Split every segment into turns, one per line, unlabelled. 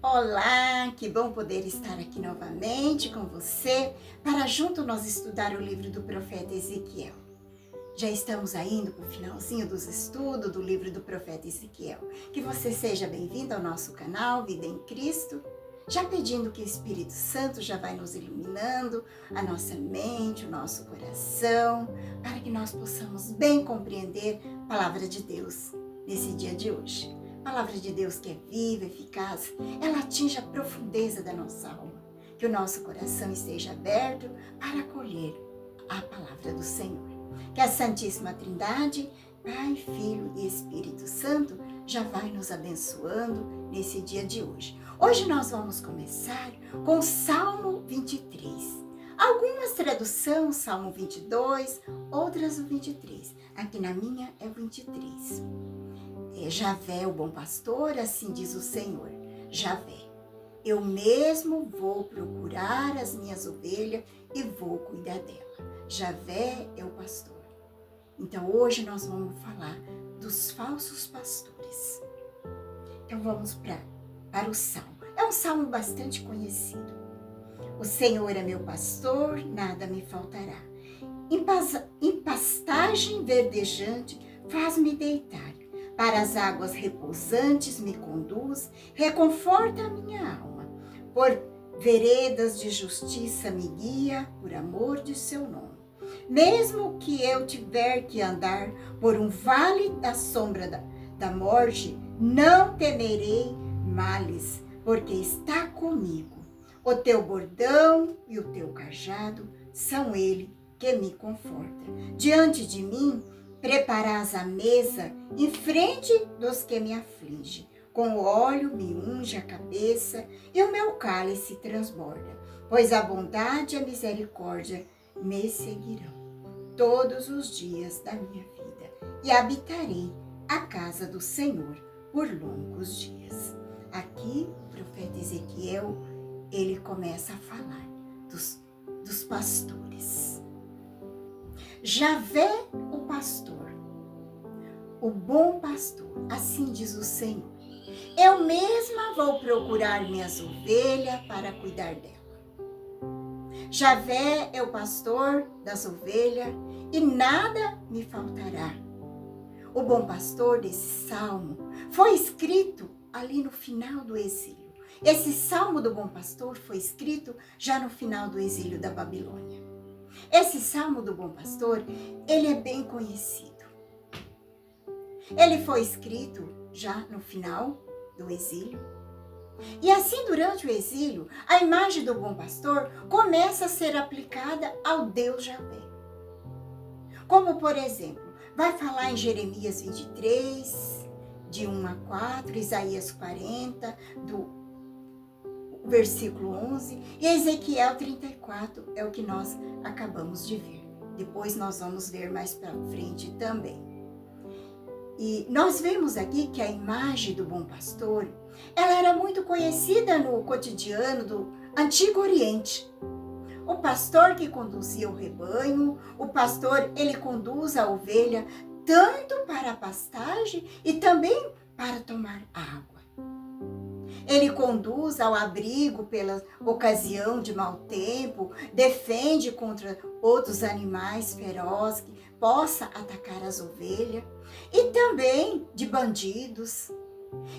Olá, que bom poder estar aqui novamente com você para junto nós estudar o livro do profeta Ezequiel. Já estamos indo para o finalzinho dos estudos do livro do profeta Ezequiel. Que você seja bem-vindo ao nosso canal Vida em Cristo, já pedindo que o Espírito Santo já vai nos iluminando a nossa mente, o nosso coração, para que nós possamos bem compreender a palavra de Deus nesse dia de hoje. A palavra de Deus que é viva, eficaz, ela atinge a profundeza da nossa alma. Que o nosso coração esteja aberto para acolher a palavra do Senhor. Que a Santíssima Trindade, Pai, Filho e Espírito Santo, já vai nos abençoando nesse dia de hoje. Hoje nós vamos começar com o Salmo 23. Algumas traduções, Salmo 22, outras o 23. Aqui na minha é o 23. Javé, o bom pastor, assim diz o Senhor. Javé, eu mesmo vou procurar as minhas ovelhas e vou cuidar dela. Javé é o pastor. Então hoje nós vamos falar dos falsos pastores. Então vamos para o Salmo. É um salmo bastante conhecido. O Senhor é meu pastor, nada me faltará. Em pastagem verdejante faz-me deitar. Para as águas repousantes me conduz, reconforta a minha alma. Por veredas de justiça me guia, por amor de seu nome. Mesmo que eu tiver que andar por um vale da sombra da morte, não temerei males, porque está comigo. O teu bordão e o teu cajado são ele que me conforta. Diante de mim, preparás a mesa em frente dos que me afligem. Com óleo me unge a cabeça e o meu cálice transborda. Pois a bondade e a misericórdia me seguirão todos os dias da minha vida. E habitarei a casa do Senhor por longos dias. Aqui o profeta Ezequiel, ele começa a falar dos pastores. Javé, o pastor, o bom pastor, assim diz o Senhor. Eu mesma vou procurar minhas ovelhas para cuidar dela. Javé é o pastor das ovelhas e nada me faltará. O bom pastor desse salmo foi escrito ali no final do exílio. Esse salmo do bom pastor foi escrito já no final do exílio da Babilônia. Esse salmo do bom pastor, ele é bem conhecido. Ele foi escrito já no final do exílio. E assim, durante o exílio, a imagem do bom pastor começa a ser aplicada ao Deus Javé. Como, por exemplo, vai falar em Jeremias 23, de 1 a 4, Isaías 40, do versículo 11, e Ezequiel 34 é o que nós acabamos de ver. Depois nós vamos ver mais para frente também. E nós vemos aqui que a imagem do bom pastor, ela era muito conhecida no cotidiano do Antigo Oriente. O pastor que conduzia o rebanho, o pastor, ele conduz a ovelha tanto para a pastagem e também para tomar água. Ele conduz ao abrigo pela ocasião de mau tempo, defende contra outros animais ferozes que possam atacar as ovelhas, e também de bandidos.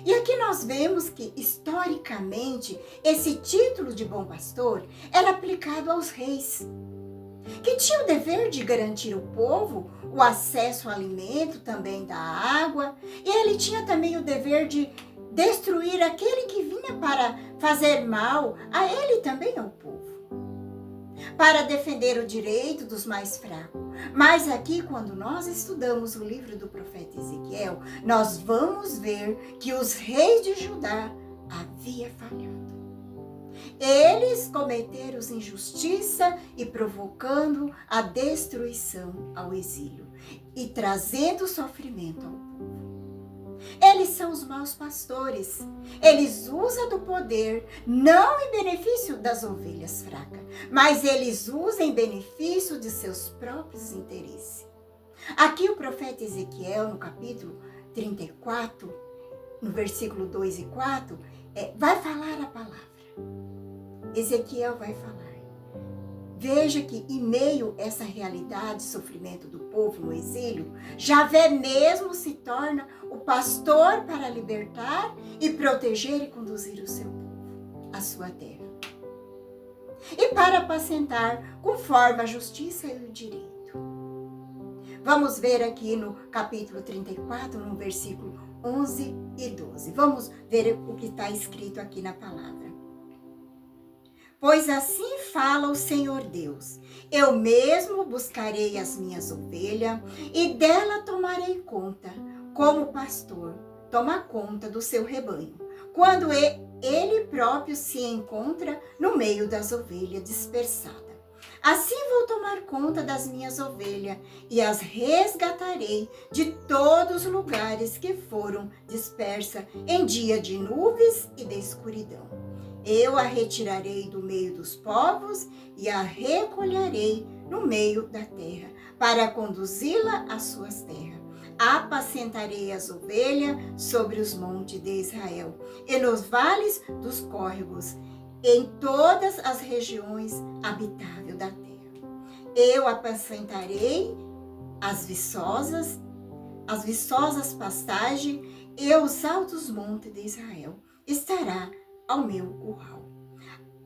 E aqui nós vemos que, historicamente, esse título de bom pastor era aplicado aos reis, que tinham o dever de garantir ao povo o acesso ao alimento, também da água, e ele tinha também o dever de destruir aquele que vinha para fazer mal a ele também ao povo, para defender o direito dos mais fracos. Mas aqui, quando nós estudamos o livro do profeta Ezequiel, nós vamos ver que os reis de Judá haviam falhado. Eles cometeram injustiça e provocando a destruição ao exílio e trazendo sofrimento ao povo. Eles são os maus pastores. Eles usam do poder não em benefício das ovelhas fracas, mas eles usam em benefício de seus próprios interesses. Aqui o profeta Ezequiel, no capítulo 34, no versículo 2 e 4, vai falar a palavra. Ezequiel vai falar. Veja que, em meio a essa realidade, sofrimento do povo no exílio, Javé mesmo se torna o pastor para libertar e proteger e conduzir o seu povo, a sua terra. E para apacentar conforme a justiça e o direito. Vamos ver aqui no capítulo 34, no versículo 11 e 12. Vamos ver o que está escrito aqui na palavra. Pois assim fala o Senhor Deus, eu mesmo buscarei as minhas ovelhas e dela tomarei conta, como o pastor toma conta do seu rebanho, quando ele próprio se encontra no meio das ovelhas dispersadas. Assim vou tomar conta das minhas ovelhas e as resgatarei de todos os lugares que foram dispersas em dia de nuvens e de escuridão. Eu a retirarei do meio dos povos e a recolherei no meio da terra, para conduzi-la às suas terras. Apacentarei as ovelhas sobre os montes de Israel e nos vales dos córregos, em todas as regiões habitáveis da terra. Eu apacentarei as viçosas pastagens e os altos montes de Israel. Estará ao meu curral.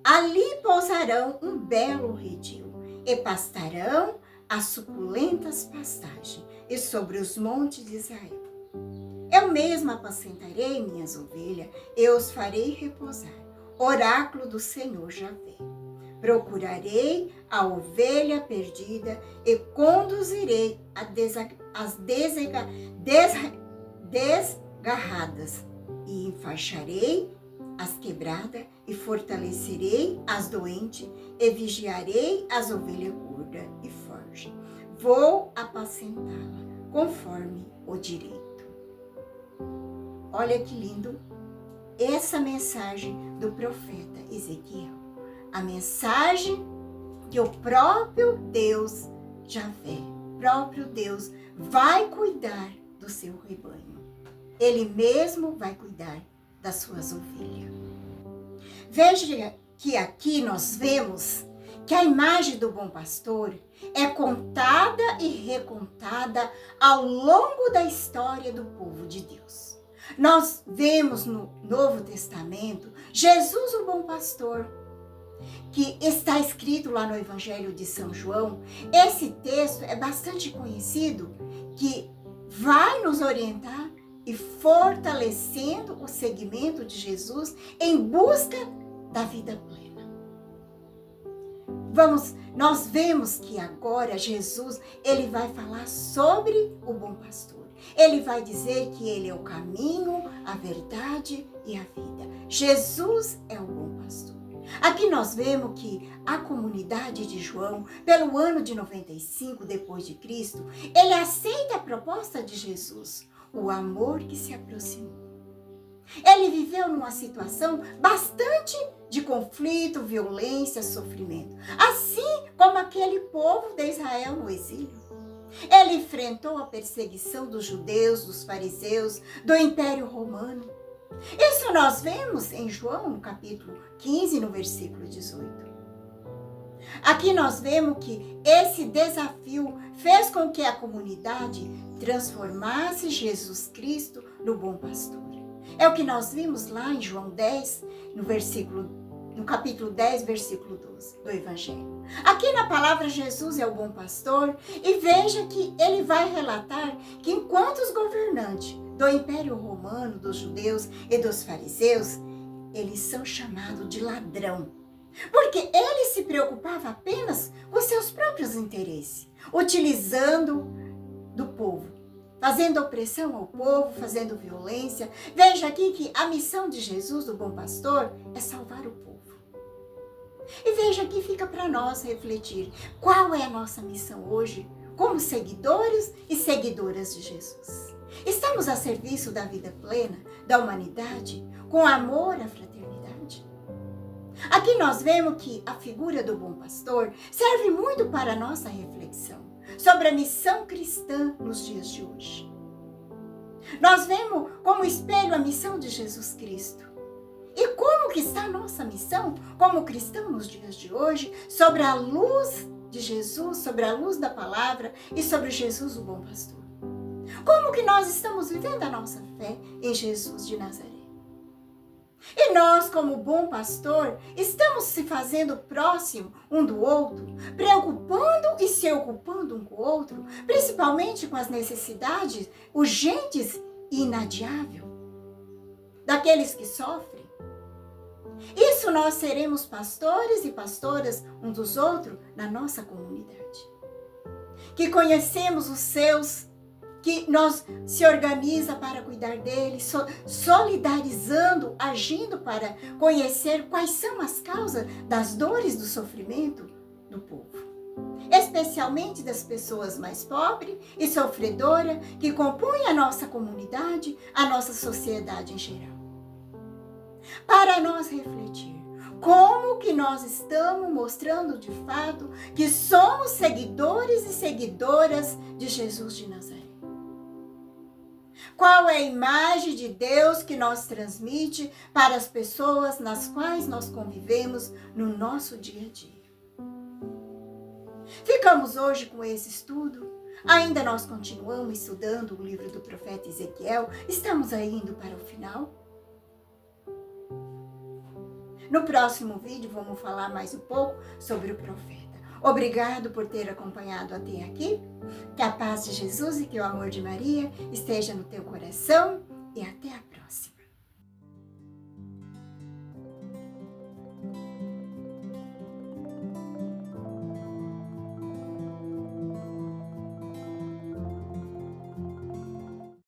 Ali pousarão um belo redil e pastarão as suculentas pastagens e sobre os montes de Israel. Eu mesmo apacentarei minhas ovelhas e os farei repousar. Oráculo do Senhor Javé. Procurarei a ovelha perdida e conduzirei as desgarradas e enfaixarei as quebradas e fortalecerei as doentes e vigiarei as ovelhas gordas e fortes. Vou apacentá-la conforme o direito. Olha que lindo essa mensagem do profeta Ezequiel. A mensagem que o próprio Deus Javé, próprio Deus, vai cuidar do seu rebanho. Ele mesmo vai cuidar das suas ovelhas. Veja que aqui nós vemos que a imagem do bom pastor é contada e recontada ao longo da história do povo de Deus. Nós vemos no Novo Testamento Jesus, o bom pastor, que está escrito lá no Evangelho de São João. Esse texto é bastante conhecido, que vai nos orientar e fortalecendo o seguimento de Jesus em busca da vida plena. Nós vemos que agora Jesus, ele vai falar sobre o bom pastor. Ele vai dizer que ele é o caminho, a verdade e a vida. Jesus é o bom pastor. Aqui nós vemos que a comunidade de João, pelo ano de 95 depois de Cristo, ele aceita a proposta de Jesus, o amor que se aproximou. Ele viveu numa situação bastante de conflito, violência, sofrimento, assim como aquele povo de Israel no exílio. Ele enfrentou a perseguição dos judeus, dos fariseus, do Império Romano. Isso nós vemos em João, no capítulo 15, no versículo 18. Aqui nós vemos que esse desafio fez com que a comunidade transformasse Jesus Cristo no bom pastor. É o que nós vimos lá em João 10, no capítulo 10, versículo 12 do Evangelho. Aqui na palavra Jesus é o bom pastor, e veja que ele vai relatar que enquanto os governantes do Império Romano, dos judeus e dos fariseus, eles são chamados de ladrão, porque ele se preocupava apenas com seus próprios interesses, utilizando do povo, fazendo opressão ao povo, fazendo violência. Veja aqui que a missão de Jesus, do bom pastor, é salvar o povo. E veja aqui, fica para nós refletir, qual é a nossa missão hoje, como seguidores e seguidoras de Jesus? Estamos a serviço da vida plena, da humanidade, com amor à fraternidade? Aqui nós vemos que a figura do bom pastor serve muito para a nossa reflexão sobre a missão cristã nos dias de hoje. Nós vemos como espelho a missão de Jesus Cristo. E que está a nossa missão como cristão nos dias de hoje, sobre a luz de Jesus, sobre a luz da palavra e sobre Jesus, o bom pastor. Como que nós estamos vivendo a nossa fé em Jesus de Nazaré? E nós, como bom pastor, estamos se fazendo próximo um do outro, preocupando e se ocupando um com o outro, principalmente com as necessidades urgentes e inadiáveis daqueles que sofrem. Isso nós seremos pastores e pastoras um dos outros na nossa comunidade. Que conhecemos os seus, que nós se organiza para cuidar deles, solidarizando, agindo para conhecer quais são as causas das dores do sofrimento do povo. Especialmente das pessoas mais pobres e sofredoras que compõem a nossa comunidade, a nossa sociedade em geral. Para nós refletir, como que nós estamos mostrando de fato que somos seguidores e seguidoras de Jesus de Nazaré? Qual é a imagem de Deus que nós transmite para as pessoas nas quais nós convivemos no nosso dia a dia? Ficamos hoje com esse estudo. Ainda nós continuamos estudando o livro do profeta Ezequiel. Estamos aí indo para o final. No próximo vídeo vamos falar mais um pouco sobre o profeta. Obrigado por ter acompanhado até aqui. Que a paz de Jesus e que o amor de Maria esteja no teu coração e até a próxima.